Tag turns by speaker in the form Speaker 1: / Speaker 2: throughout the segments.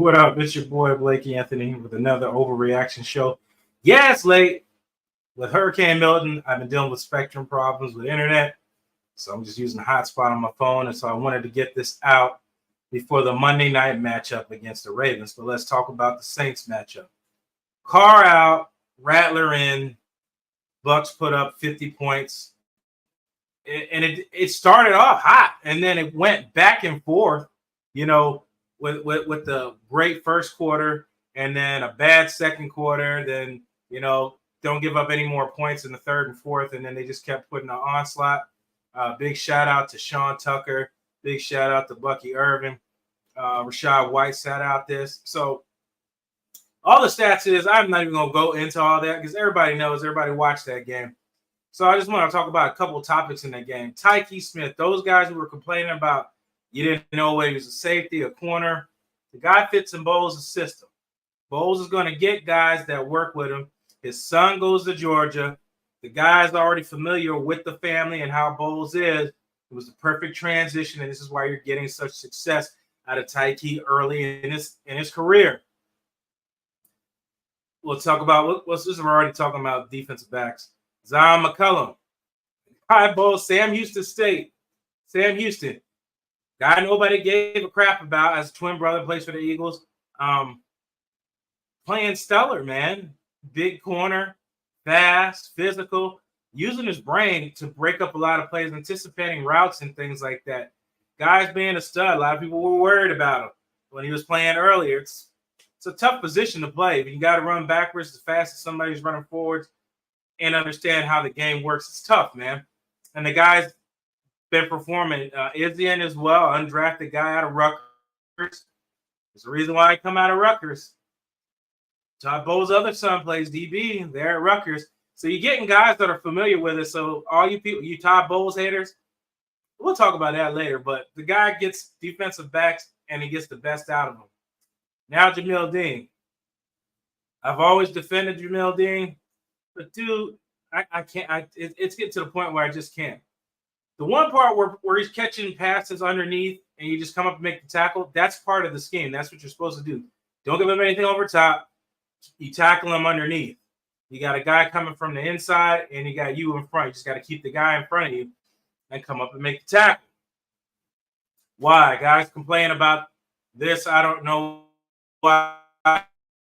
Speaker 1: What up? It's your boy Blakey Anthony with another Overreaction Show. Yeah, it's late. With Hurricane Milton, I've been dealing with spectrum problems with internet, so I'm just using a hotspot on my phone, and so I wanted to get this out before the Monday night matchup against the Ravens. But let's talk about the Saints matchup. Carr out, Rattler in, Bucs put up 50 points, and it started off hot, and then it went back and forth, with the great first quarter and then a bad second quarter, then, don't give up any more points in the third and fourth, and then they just kept putting an onslaught. Big shout out to Sean Tucker. Big shout out to Bucky Irvin. Rashad White sat out this. So all the stats is, I'm not even going to go into all that because everybody watched that game. So I just want to talk about a couple of topics in that game. Tyke Smith, those guys who were complaining about you didn't know whether he was a safety, a corner. The guy fits in Bowles' system. Bowles is going to get guys that work with him. His son goes to Georgia. The guy's already familiar with the family and how Bowles is. It was the perfect transition, and this is why you're getting such success out of Tyke early in his career. We'll talk about we're already talking about defensive backs. Zion McCollum, High Bowl, Sam Houston State. Sam Houston, guy nobody gave a crap about as a twin brother, plays for the Eagles. Playing stellar, man. Big corner, fast, physical, using his brain to break up a lot of plays, anticipating routes and things like that. Guys being a stud. A lot of people were worried about him when he was playing earlier. It's a tough position to play. You got to run backwards as fast as somebody's running forwards and understand how the game works. It's tough, man. And the guy's been performing. Izzian as well, undrafted guy out of Rutgers. There's a reason why I come out of Rutgers. Todd Bowles' other son plays DB. They're at Rutgers. So you're getting guys that are familiar with it. So all you people, you Todd Bowles haters, we'll talk about that later. But the guy gets defensive backs, and he gets the best out of them. Now Jamil Dean. I've always defended Jamil Dean. But, dude, I can't. It's getting to the point where I just can't. The one part where he's catching passes underneath and you just come up and make the tackle, that's part of the scheme. That's what you're supposed to do. Don't give him anything over top. You tackle him underneath. You got a guy coming from the inside, and you got you in front. You just got to keep the guy in front of you and come up and make the tackle. Why? Guys complain about this. I don't know why.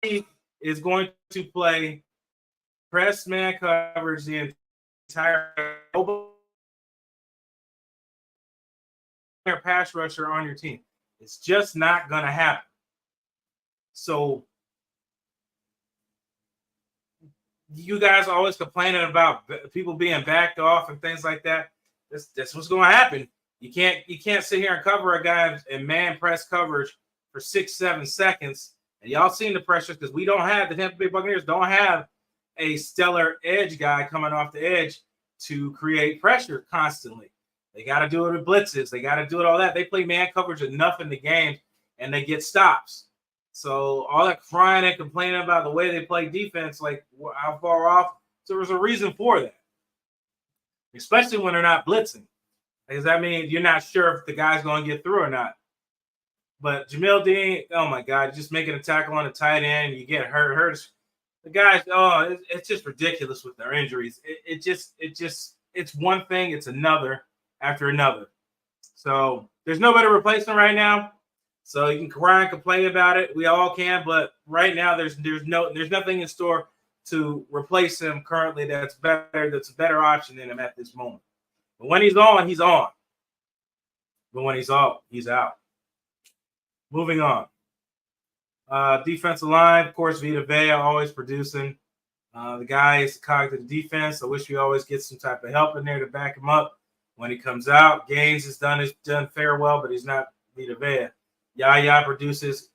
Speaker 1: He is going to play press man coverage the entire pass rusher on your team. It's just not going to happen. So you guys are always complaining about people being backed off and things like that. That's what's going to happen. You can't sit here and cover a guy in man press coverage for 6-7 seconds. And y'all seen the pressures because we don't have the Tampa Bay Buccaneers don't have a stellar edge guy coming off the edge to create pressure constantly. They got to do it with blitzes. They got to do it all that. They play man coverage enough in the game, and they get stops. So all that crying and complaining about the way they play defense, like how far off, there was a reason for that. Especially when they're not blitzing. Because that means you're not sure if the guy's going to get through or not. But Jamil Dean, oh my God, just making a tackle on a tight end, you get hurt. The guys, it's just ridiculous with their injuries. It's one thing, it's another after another. So there's no better replacement right now. So you can cry and complain about it. We all can, but right now there's nothing in store to replace him currently that's better. That's a better option than him at this moment. But when he's on, he's on. But when he's off, he's out. Moving on. Defensive line, of course, Vita Vea always producing. The guy is a cog to the defense. I wish we always get some type of help in there to back him up when he comes out. Gaines has done fair well, but he's not Vita Vea. Yaya produces.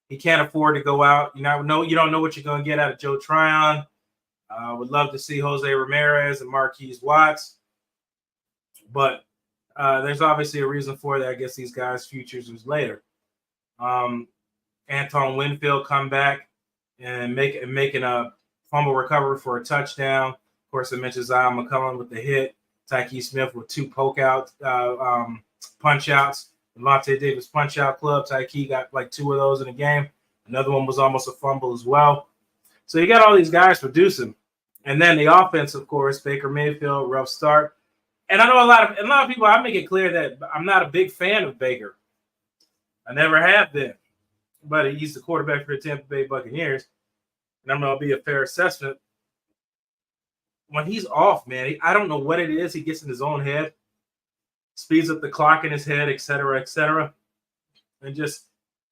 Speaker 1: He can't afford to go out. You don't know what you're going to get out of Joe Tryon. Would love to see Jose Ramirez and Marquise Watts. But there's obviously a reason for that. I guess these guys' futures was later. Anton Winfield come back and making a fumble recovery for a touchdown. Of course, I mentioned Zion McCollum with the hit. Tyke Smith with 2 punch outs. Devontae Davis punch out club. Tyke got like 2 of those in a game. Another one was almost a fumble as well. So you got all these guys producing. And then the offense, of course, Baker Mayfield, rough start. And I know a lot of people, I make it clear that I'm not a big fan of Baker. I never have been. But he's the quarterback for the Tampa Bay Buccaneers. And I'm going to be a fair assessment. When he's off, man, I don't know what it is. He gets in his own head, speeds up the clock in his head, et cetera, and just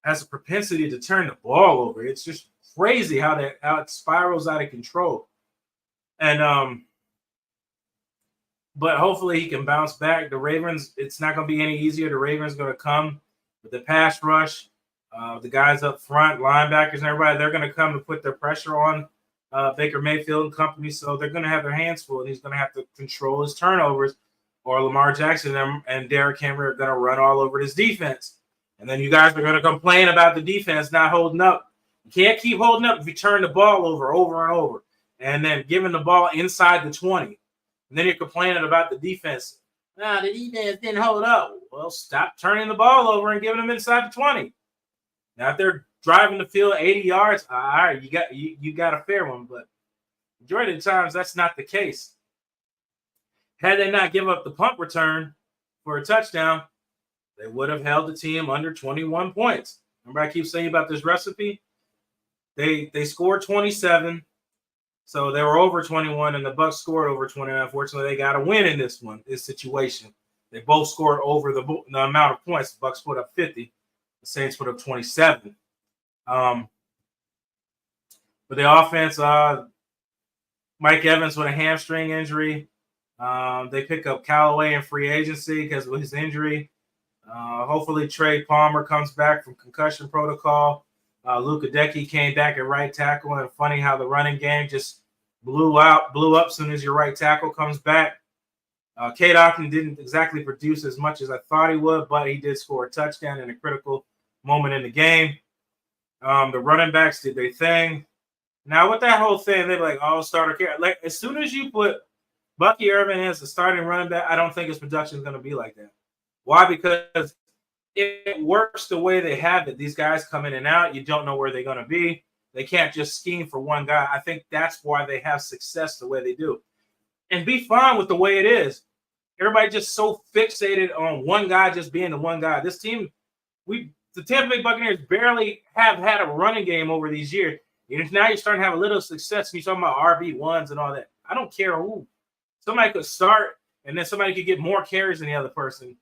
Speaker 1: has a propensity to turn the ball over. It's just crazy how it spirals out of control. And but hopefully he can bounce back. The Ravens, it's not going to be any easier. The Ravens are going to come with the pass rush. The guys up front, linebackers and everybody, they're going to come to put their pressure on Baker Mayfield and company. So they're going to have their hands full, and he's going to have to control his turnovers, or Lamar Jackson and Derrick Henry are going to run all over this defense. And then you guys are going to complain about the defense not holding up. You can't keep holding up if you turn the ball over and over, and then giving the ball inside the 20. And then you're complaining about the defense. The defense didn't hold up. Well, stop turning the ball over and giving them inside the 20. Now, if they're driving the field 80 yards, all right, you got a fair one. But majority of the times, that's not the case. Had they not give up the punt return for a touchdown, they would have held the team under 21 points. Remember, I keep saying about this recipe? They scored 27, so they were over 21, and the Bucs scored over 21. Unfortunately, they got a win in this situation. They both scored over the amount of points. The Bucs put up 50. The Saints put up 27. But the offense, Mike Evans with a hamstring injury. They pick up Callaway in free agency because of his injury. Hopefully Trey Palmer comes back from concussion protocol. Luka Decky came back at right tackle. And funny how the running game just blew up as soon as your right tackle comes back. Cade Otton didn't exactly produce as much as I thought he would, but he did score a touchdown in a critical moment in the game. The running backs did their thing. Now, with that whole thing, they're like, oh, starter care. Like, as soon as you put Bucky Irvin as the starting running back, I don't think his production is going to be like that. Why? Because it works the way they have it. These guys come in and out. You don't know where they're going to be. They can't just scheme for one guy. I think that's why they have success the way they do. And be fine with the way it is. Everybody just so fixated on one guy just being the one guy. This team, the Tampa Bay Buccaneers barely have had a running game over these years. And now you're starting to have a little success. And you're talking about RB1s and all that. I don't care who. Somebody could start, and then somebody could get more carries than the other person.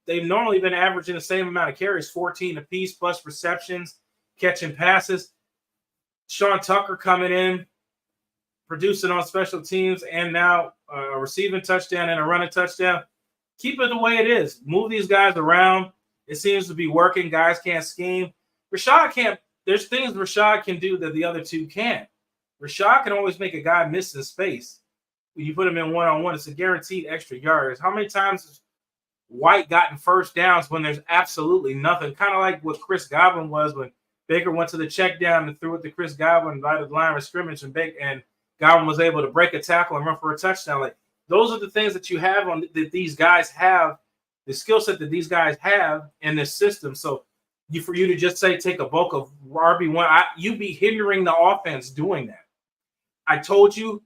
Speaker 1: They've normally been averaging the same amount of carries, 14 apiece, plus receptions, catching passes. Sean Tucker coming in, producing on special teams, and now a receiving touchdown and a running touchdown. Keep it the way it is. Move these guys around. It seems to be working. Guys can't scheme. Rashad can't. There's things Rashad can do that the other two can't. Rashad can always make a guy miss in space. When you put him in one-on-one, it's a guaranteed extra yards. How many times has White gotten first downs when there's absolutely nothing? Kind of like what Chris Godwin was when Baker went to the check down and threw it to Chris Godwin by the line of scrimmage, and Godwin was able to break a tackle and run for a touchdown. Like, those are the things that you have that these guys have, the skill set that these guys have in this system. So for you to just say take a bulk of RB1, you'd be hindering the offense doing that. I told you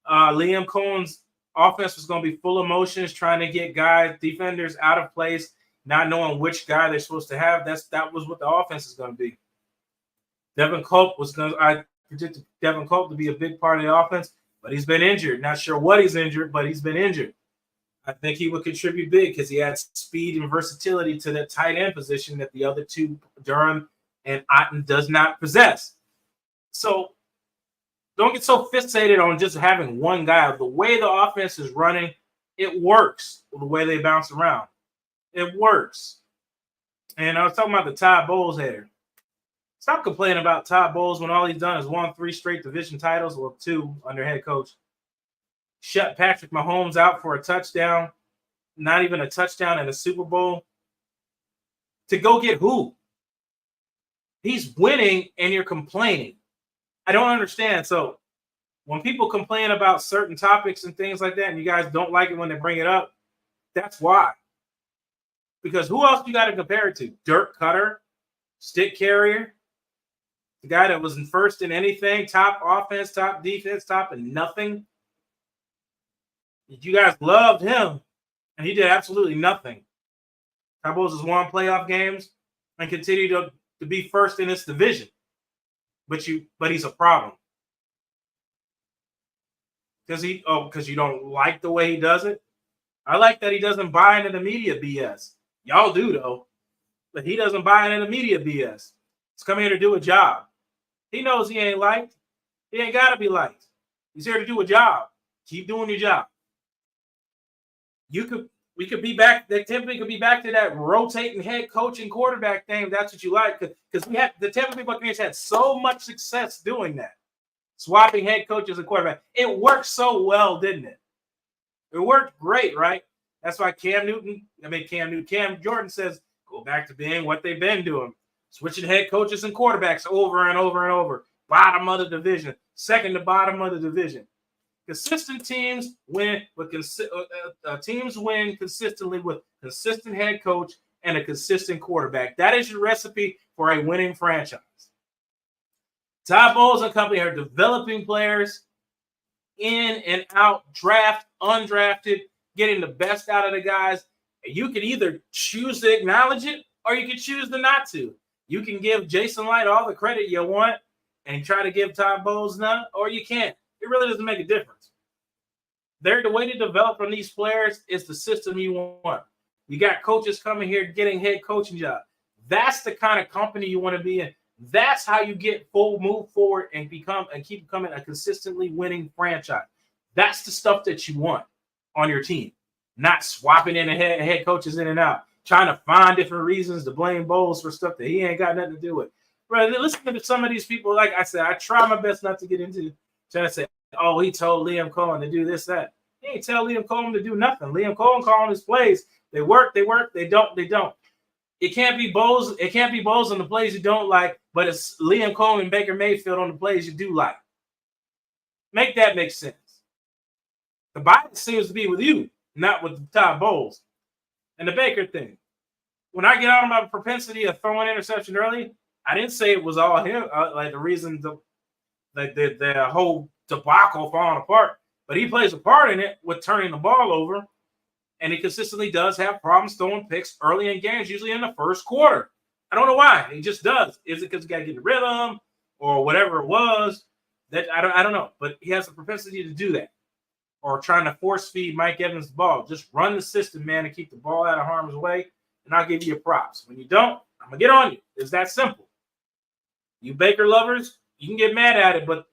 Speaker 1: Liam Cohen's offense was going to be full of motions, trying to get defenders out of place, not knowing which guy they're supposed to have. That was what the offense is going to be. I predicted Devin Culp to be a big part of the offense, but he's been injured. Not sure what he's injured, but he's been injured. I think he would contribute big because he adds speed and versatility to that tight end position that the other two, Durham and Otton, does not possess. So don't get so fixated on just having one guy. The way the offense is running, it works. The way they bounce around, it works. And I was talking about the Todd Bowles hater. Stop complaining about Todd Bowles when all he's done is won 3 straight division titles, or 2 under head coach. Shut Patrick Mahomes out for a touchdown, not even a touchdown in a Super Bowl. To go get who? He's winning and you're complaining. I don't understand. So when people complain about certain topics and things like that, and you guys don't like it when they bring it up, that's why. Because who else you got to compare it to? Dirk Cutter, stick carrier. The guy that was in first in anything, top offense, top defense, top in nothing. You guys loved him, and he did absolutely nothing. Todd Bowles has won playoff games and continue to be first in this division. But he's a problem. Because you don't like the way he does it? I like that he doesn't buy into the media BS. Y'all do, though. But he doesn't buy into the media BS. He's coming here to do a job. He knows he ain't liked. He ain't got to be liked. He's here to do a job. Keep doing your job. We could be back. The Tampa Bay could be back to that rotating head coach and quarterback thing. That's what you like, because the Tampa Bay Buccaneers had so much success doing that, swapping head coaches and quarterback. It worked so well, didn't it? It worked great, right? That's why Cam Jordan says go back to being what they've been doing, switching head coaches and quarterbacks over and over and over. Bottom of the division, second to bottom of the division. Consistent teams win, but teams win consistently with consistent head coach and a consistent quarterback. That is your recipe for a winning franchise. Todd Bowles and company are developing players in and out, draft, undrafted, getting the best out of the guys. You can either choose to acknowledge it or you can choose to not to. You can give Jason Light all the credit you want and try to give Todd Bowles none, or you can't. It really doesn't make a difference. The way to develop from these players is the system you want. You got coaches coming here getting head coaching jobs. That's the kind of company you want to be in. That's how you move forward and keep becoming a consistently winning franchise. That's the stuff that you want on your team. Not swapping in head coaches in and out, trying to find different reasons to blame Bowles for stuff that he ain't got nothing to do with. Bro, listen to some of these people. Like I said, I try my best not to get into trying to say, oh, he told Liam Cohen to do this, that. He ain't tell Liam Cohen to do nothing. Liam Cohen calling his plays. They work. They don't. It can't be Bowles. It can't be Bowles on the plays you don't like, but it's Liam Cohen and Baker Mayfield on the plays you do like. Make that make sense. The bias seems to be with you, not with Todd Bowles. And the Baker thing. When I get out of my propensity of throwing interception early, I didn't say it was all him. Like the reason the whole debacle falling apart, but he plays a part in it with turning the ball over, and he consistently does have problems throwing picks early in games, usually in the first quarter. I don't know why. He just does. Is it because he got to get rid of him or whatever it was? That I don't know, but he has a propensity to do that, or trying to force feed Mike Evans the ball. Just run the system, man, and keep the ball out of harm's way, and I'll give you your props. When you don't, I'm gonna get on you. It's that simple. You Baker lovers, you can get mad at it, but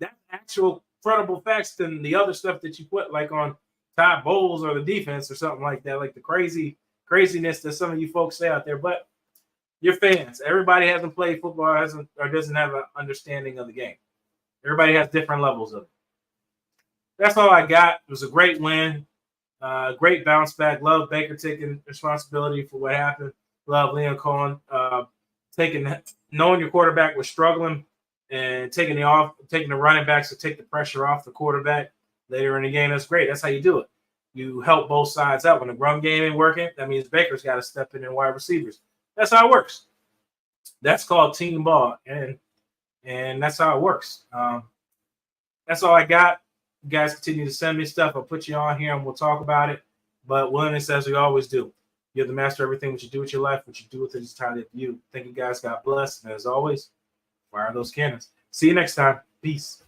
Speaker 1: that's actual credible facts than the other stuff that you put like on Todd Bowles or the defense or something like that, like the craziness that some of you folks say out there. But you're fans. Everybody hasn't played football or doesn't have an understanding of the game. Everybody has different levels of it. That's all I got. It was a great win. Great bounce back. Love Baker taking responsibility for what happened. Love Liam Cohen knowing your quarterback was struggling and taking the running backs to take the pressure off the quarterback later in the game. That's great. That's how you do it. You help both sides out. When the run game ain't working, that means Baker's got to step in and wide receivers. That's how it works. That's called team ball, and that's how it works. That's all I got. You guys continue to send me stuff. I'll put you on here and we'll talk about it. But willingness, as we always do. You're the master of everything. What you do with your life, what you do with it is entirely up to you. Thank you guys. God bless. And as always, fire those cannons. See you next time. Peace.